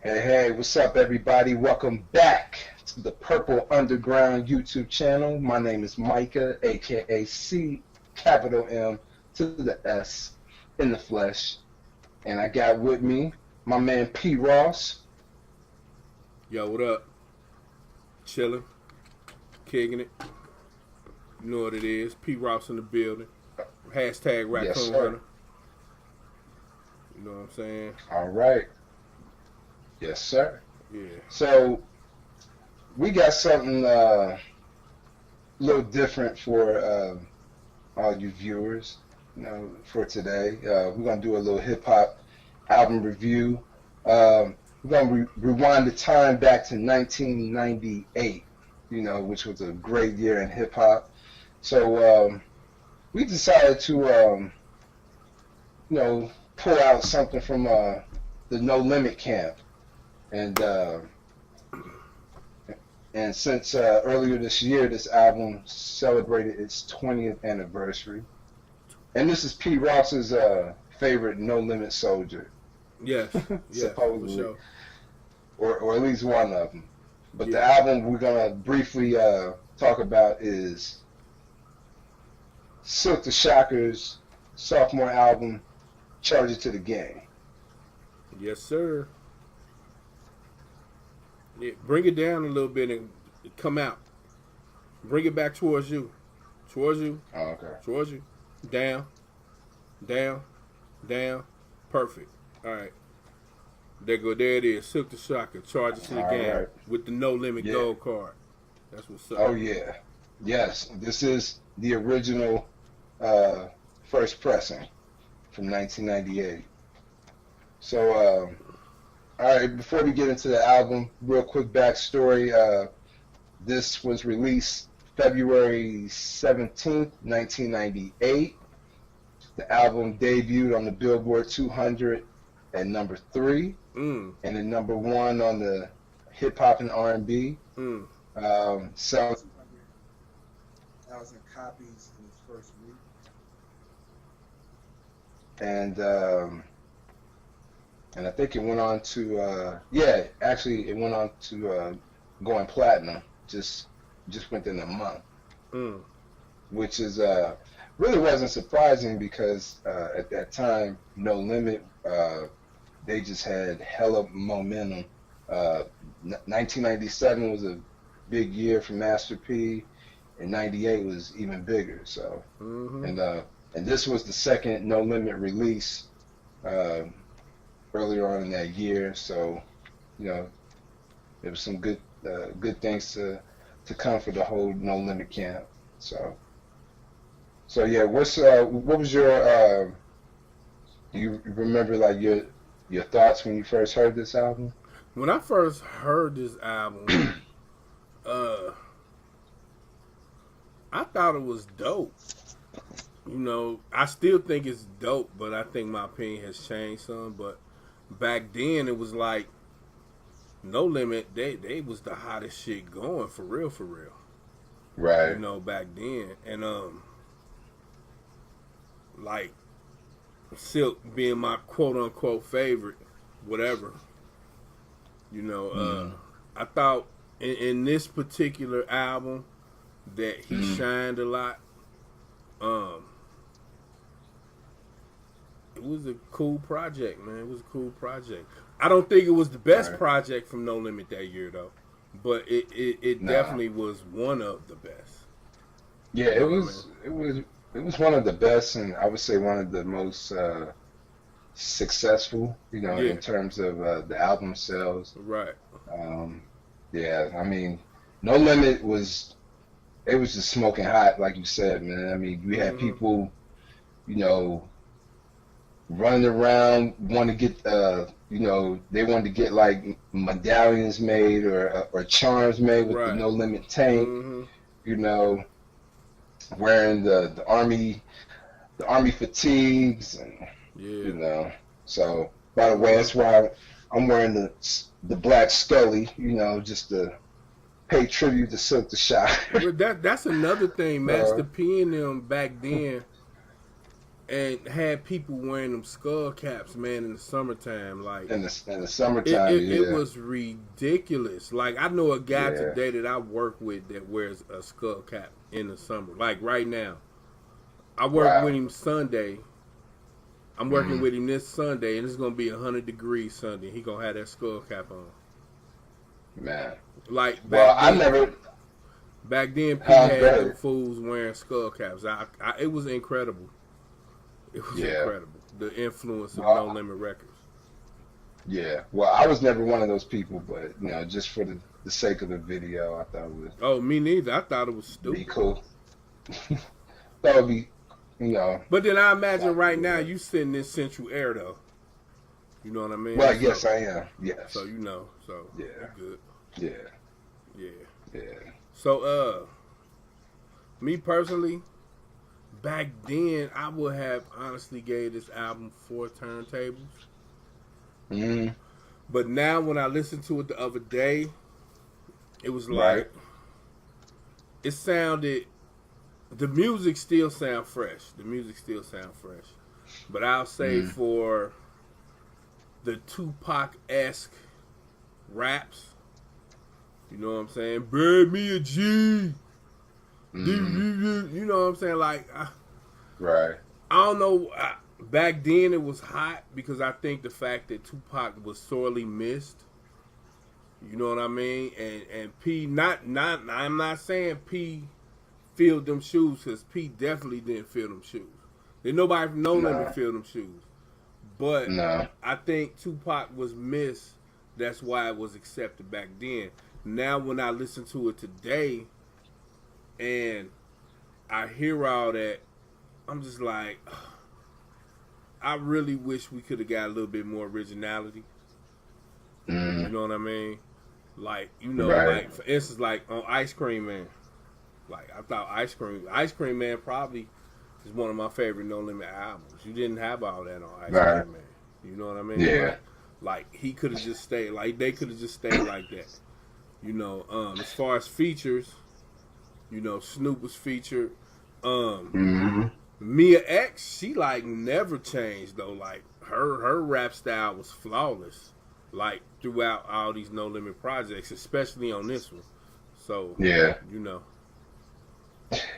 Hey, what's up, everybody? Welcome back to the Purple Underground YouTube channel. My name is Micah, aka C, capital M to the S in the flesh. And I got with me my man P. Ross. Yo, what up? Chilling, kicking it. You know what it is. P. Ross in the building. Hashtag Raccoon Yes, sir. Hunter. You know what I'm saying? All right. Yes, sir. Yeah. So we got something a little different for all you viewers, for today. We're gonna do a little hip hop album review. We're gonna rewind the time back to 1998, which was a great year in hip hop. So we decided to, pull out something from the No Limit camp, and since earlier this year, this album celebrated its 20th anniversary, and this is P. Ross's favorite No Limit soldier. Yes. Yeah. Supposedly, For sure. or at least one of them. But the Yeah. album we're gonna briefly talk about is Silkk the Shocker's sophomore album, Charge It to the Game. Yes, sir. Yeah. Bring it down a little bit and come out. Bring it back towards you. Towards you. Oh, okay. Towards you. Down. Down. Down. Perfect. All right. There it is. Silkk the Shocker. Charge It to the All game right. with the No Limit Yeah. Gold card. That's what's up. Oh yeah, yes. This is the original first pressing from 1998. So, all right. Before we get into the album, real quick backstory. This was released February 17th, 1998. The album debuted on the Billboard 200 at number 3, and then number 1 on the hip hop and R&B. Selling 1,000 copies in its first week, and I think it went on to it went on to going platinum just within a month, which is really wasn't surprising because at that time No Limit, they just had hella momentum. 1997 was a big year for Master P, and 98 was even bigger. So, and this was the second No Limit release earlier on in that year. So, there was some good things to come for the whole No Limit camp. So yeah, what was your do you remember like your thoughts when you first heard this album? When I first heard this album, I thought it was dope. I still think it's dope, but I think my opinion has changed some. But back then, it was like No Limit. They was the hottest shit going for real. Right. Back then, and like Silkk being my quote unquote favorite, whatever. I thought in this particular album that he shined a lot. It was a cool project, man. It was a cool project. I don't think it was the best project from No Limit that year, though. But it definitely was one of the best. Yeah, it was one of the best, and I would say one of the most successful, in terms of the album sales. Right. Yeah, I mean, No Limit was just smoking hot, like you said, man. I mean, we had people, running around, want to get, they wanted to get like medallions made or charms made with the No Limit tank, wearing the army fatigues, and So, by the way, that's why I'm wearing the black Scully, just to pay tribute to Silkk the Shocker. That's another thing. Master P and them back then, and had people wearing them skull caps, man, in the summertime. Like in the summertime, it was ridiculous. Like I know a guy Yeah. today that I work with that wears a skull cap in the summer. Like right now, I work Wow. with him Sunday. I'm working with him this Sunday, and it's gonna be 100 degrees Sunday. He gonna have that skull cap on. Man. Like Well, back then, P Huh, had go ahead. them fools wearing skull caps. It was incredible. It was Yeah. incredible. The influence of Well, No Limit Records. Yeah. Well, I was never one of those people, but just for the sake of the video, I thought it would Oh, me neither. I thought it was be stupid. cool. That would be, But then I imagine right now you sitting in Central Air though. You know what I mean? Well, yes, I am. Yes. So you know, so Yeah. good. Yeah. Yeah. Yeah. So me personally, back then I would have honestly gave this album 4 turntables. Mm-hmm. But now when I listened to it the other day, it was like Right. it sounded. The music still sound fresh. But I'll say for the Tupac-esque raps, you know what I'm saying? Bread me a G. You know what I'm saying? Like, Right. I don't know. Back then it was hot because I think the fact that Tupac was sorely missed. You know what I mean? And P, I'm not saying P filled them shoes, because P definitely didn't fill them shoes. There's nobody from No Limit filled them shoes. But No. I think Tupac was missed. That's why it was accepted back then. Now when I listen to it today and I hear all that, I'm just like, I really wish we could have got a little bit more originality. You know what I mean? Like, Right. like for instance, like on Ice Cream Man. Like, I thought Ice Cream Man probably is one of my favorite No Limit albums. You didn't have all that on Ice Right. Cream Man. You know what I mean? Yeah. Like he could have just stayed. Like they could have just stayed like that. As far as features, Snoop was featured. Mia X, she like never changed though. Like her rap style was flawless. Like throughout all these No Limit projects, especially on this one. So Yeah.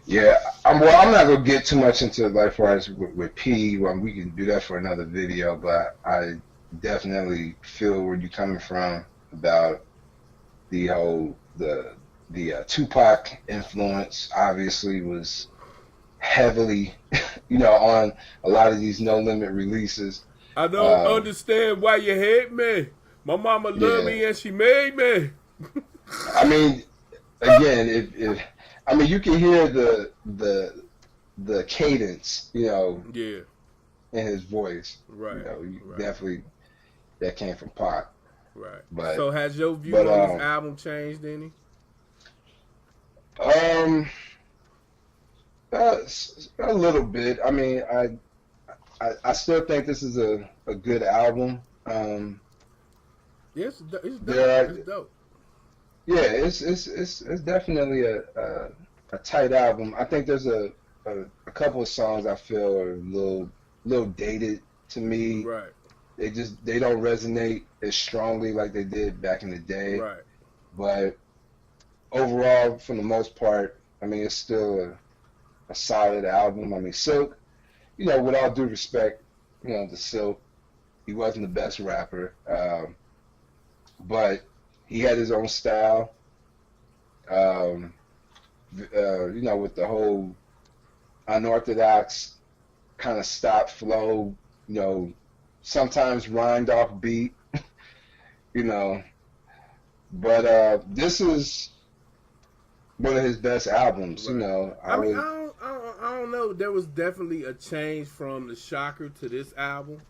Yeah, I'm not gonna get too much into like far as with P. Well, we can do that for another video, but I definitely feel where you're coming from about the whole the Tupac influence. Obviously, was heavily, on a lot of these No Limit releases. I don't understand why you hate me. My mama loved me and she made me. I mean, again, you can hear the cadence, Yeah. in his voice. Right. Right. Definitely that came from Pac. Right. But so has your view on this album changed any? A little bit. I mean, I still think this is a good album. Yes, it's dope. It's dope. Yeah, it's definitely a tight album. I think there's a couple of songs I feel are a little dated to me. Right. They don't resonate as strongly like they did back in the day. Right. But overall, for the most part, I mean, it's still a solid album. I mean, Silkk, with all due respect, to Silkk, he wasn't the best rapper, but he had his own style. With the whole unorthodox kind of stop flow, sometimes rhymed off beat, But this is one of his best albums, Right. I don't know. There was definitely a change from the Shocker to this album.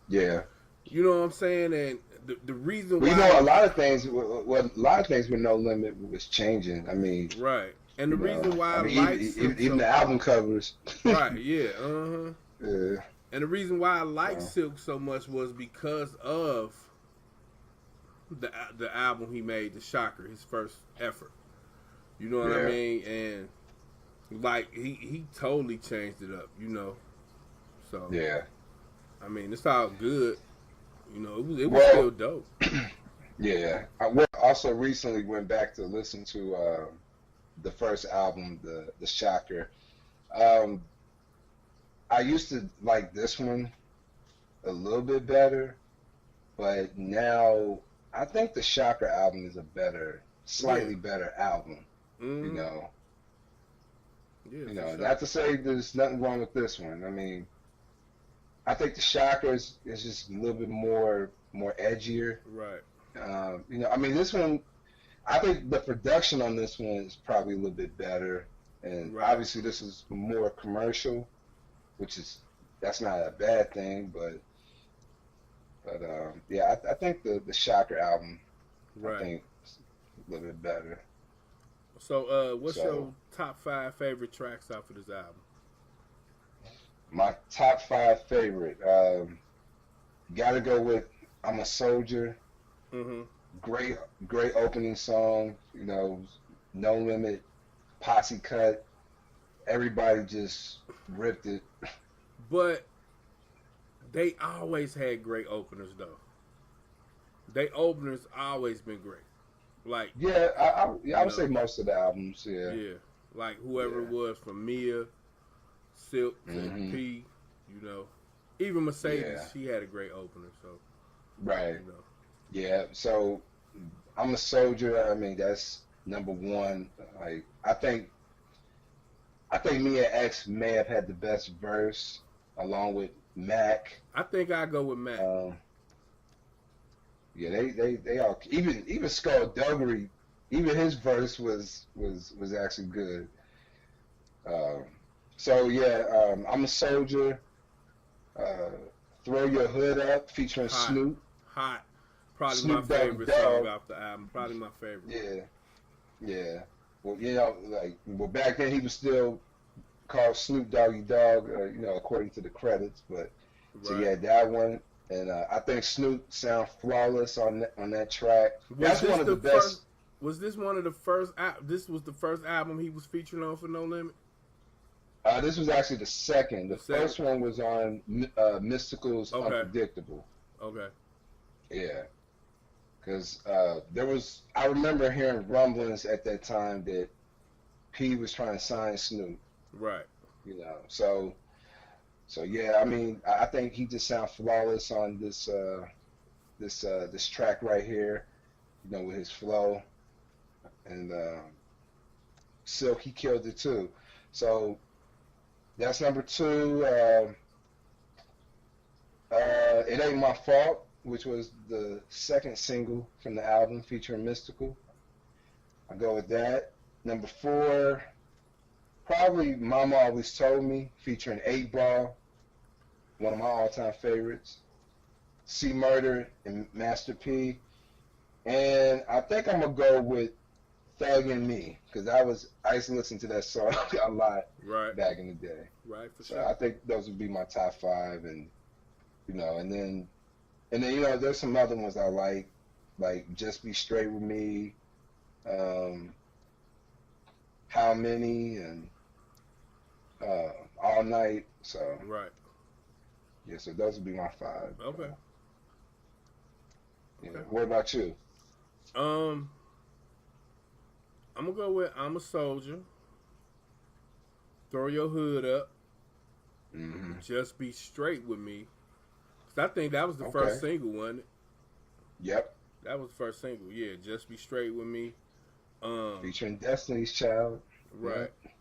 Yeah. You know what I'm saying? And the reason why a lot of things with No Limit was changing. I mean, right. And the reason why I like even the album covers. Right. Yeah. Yeah. And the reason why I like Silkk so much was because of the album he made, The Shocker, his first effort. You know what I mean? And like he totally changed it up, So Yeah. I mean, it's all good. It was still Well, dope. yeah. I also recently went back to listen to the first album, the Shocker. Um, I used to like this one a little bit better, but now I think the Shocker album is a Yeah. slightly better album. You Hmm. know, Yeah, for sure. not to say there's nothing wrong with this one. I mean, I think the Shocker is just a little bit more edgier. Right. I mean, this one, I think the production on this one is probably a little bit better, and Right. obviously this is more commercial, which is that's not a bad thing, but yeah, I think the Shocker album, I Right. think is a little bit better. So, what's So your top 5 favorite tracks off of this album? my top five favorite, gotta go with "I'm a Soldier." Mm-hmm. Great, great opening song. No Limit, Posse Cut. Everybody just ripped it. But they always had great openers, though. They openers always been great. Like, Yeah, you I would say know, most of the albums. Yeah, yeah, like whoever it yeah. was from Mia, Silk to Hmm. P, you know, even Yeah, Mercedes, she had a great opener. So, right. you know, Yeah. So I'm a Soldier. I mean, that's number one. Like, I think me and X may have had the best verse along with Mac. I think I go with Mac. Um, yeah, they all even Skullduggery, even his verse was actually good. Um, so yeah, I'm a Soldier. Uh, Throw Your Hood Up featuring Hot, Snoop. hot. Probably my Snoop Doggy favorite song Dogg. off the album. Probably my favorite. Yeah, yeah. Well, back then he was still called Snoop Doggy Dogg, according to the credits. But so Right. yeah, that one, and I think Snoop sound flawless on that track. Was That's this one of the the first? best. Was this one of the first? This was the first album he was featuring on for No Limit. This was actually the second. The The second. first one was on Mystical's Okay. Unpredictable. Okay. Yeah, because I remember hearing rumblings at that time that P was trying to sign Snoop. Right. So yeah, I mean, I think he just sounds flawless on this track right here. With his flow, and Silk, he killed it too. So that's number two. It Ain't My Fault, which was the second single from the album featuring Mystical. I go with that. Number four, probably Mama Always Told Me, featuring 8 Ball, one of my all-time favorites. C Murder and Master P. And I think I'm going to go with Thug and Me, because I used to listen to that song a lot Right. back in the day. Right. For So sure. I think those would be my top five, and then there's some other ones I like Just Be Straight With Me, um, How Many, and All Night. So Right. yeah, so those would be my five. Okay. Yeah. Okay. What about you? Um, I'm gonna go with I'm a Soldier. Throw Your Hood Up. Hmm. Just Be Straight With Me. 'Cause I think that was the Okay. first single, wasn't it? Yep. That was the first single. Yeah. Just Be Straight With Me. Um. Featuring Destiny's Child. Right. Yep.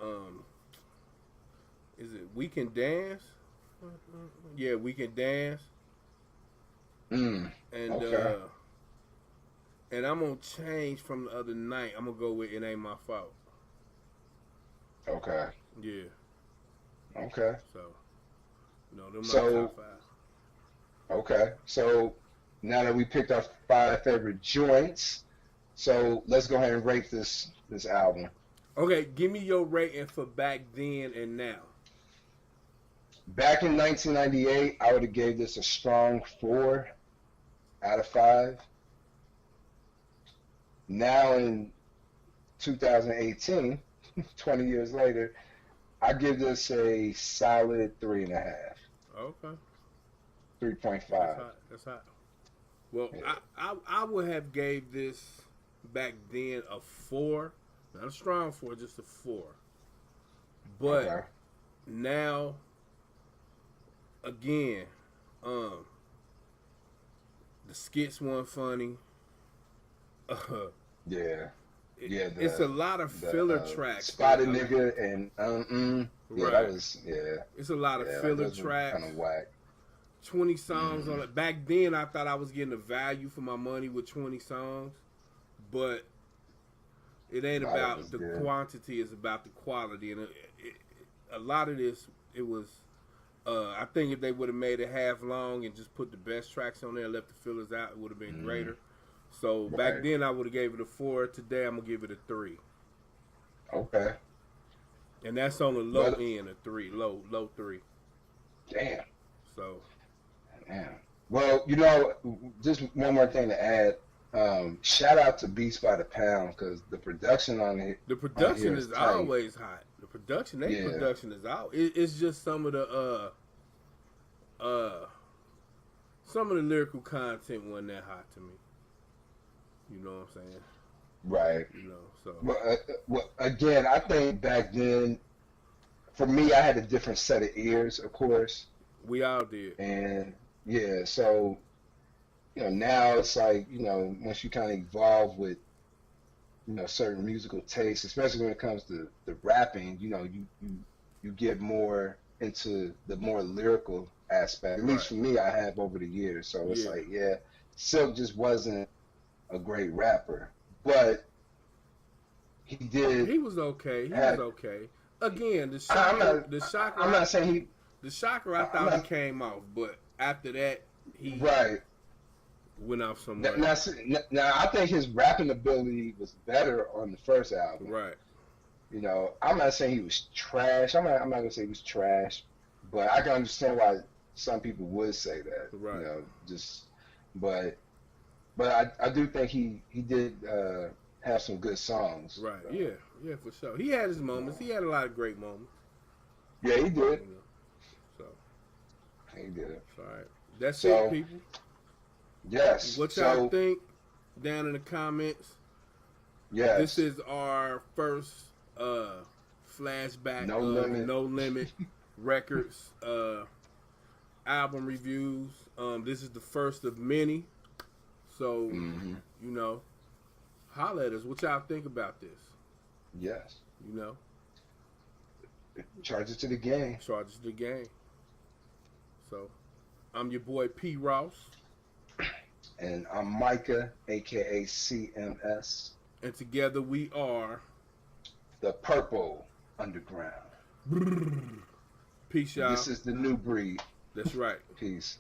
Um. Is it We Can Dance? Yeah, We Can Dance. Mm. And Okay. and I'm gonna change from the other night. I'm gonna go with It Ain't My Fault. Okay. Yeah. Okay. So, they're my So top 5. okay. So now that we picked our five favorite joints, so let's go ahead and rate this album. Okay, give me your rating for back then and now. Back in 1998, I would have gave this a strong 4 out of 5. Now in 2018, 20 years later, I give this a solid 3.5. Okay. 3.5. That's hot. That's hot. Well, Yeah. I would have gave this back then a 4. Not a strong 4, just a 4. But Okay. now, again, the skits weren't funny. Yeah. Yeah. It's a lot of filler tracks. Spotted nigga and yeah, Right. that was It's a lot of yeah, filler those were tracks. kind of whack. 20 songs on it. Back then, I thought I was getting a value for my money with 20 songs, but it ain't Wow, about that was the good. quantity; it's about the quality. And a lot of this, it was. I think if they would have made it half long and just put the best tracks on there and left the fillers out, it would have been greater. So back Right. then, I would have gave it a 4. Today, I'm gonna give it a 3, Okay. and that's on the low But- end of 3, low 3. Damn. So Damn. Well, just one more thing to add. Shout out to Beats by the Pound because the production on it. the production here is is tight. always hot. The production, Yeah. production is out. It's just some of the lyrical content wasn't that hot to me. You know what I'm saying? Right. So Well, again, I think back then, for me, I had a different set of ears, of course. we all did. And yeah, so now it's like once you kind of evolve with certain musical tastes, especially when it comes to the rapping, you get more into the more lyrical aspect. At least for me, I have over the years. So it's like, Silkk just wasn't a great rapper, but he did. He was okay. Again, the I'm shocker. not- The shocker. I'm not saying he The shocker. I thought he came off, but after that, he right. went off somewhere. Now, I think his rapping ability was better on the first album. Right. I'm not saying he was trash. I'm not gonna say he was trash, but I can understand why some people would say that. Right. But I do think he did have some good songs. Right. Yeah, for sure. He had his moments. He had a lot of great moments. Yeah, he did. So He did. all right. That's So, it, people. Yes. What y'all think? Down in the comments. Yes. This is our first flashback No of Limit. No Limit Records album reviews. This is the first of many. So, Mhm. holla at us. What y'all think about this? Yes. Charge it to the game. Charges the game. So, I'm your boy P. Ross. And I'm Micah, aka CMS, And together we are the Purple Underground. Peace, y'all. This is the new breed. That's right. Peace.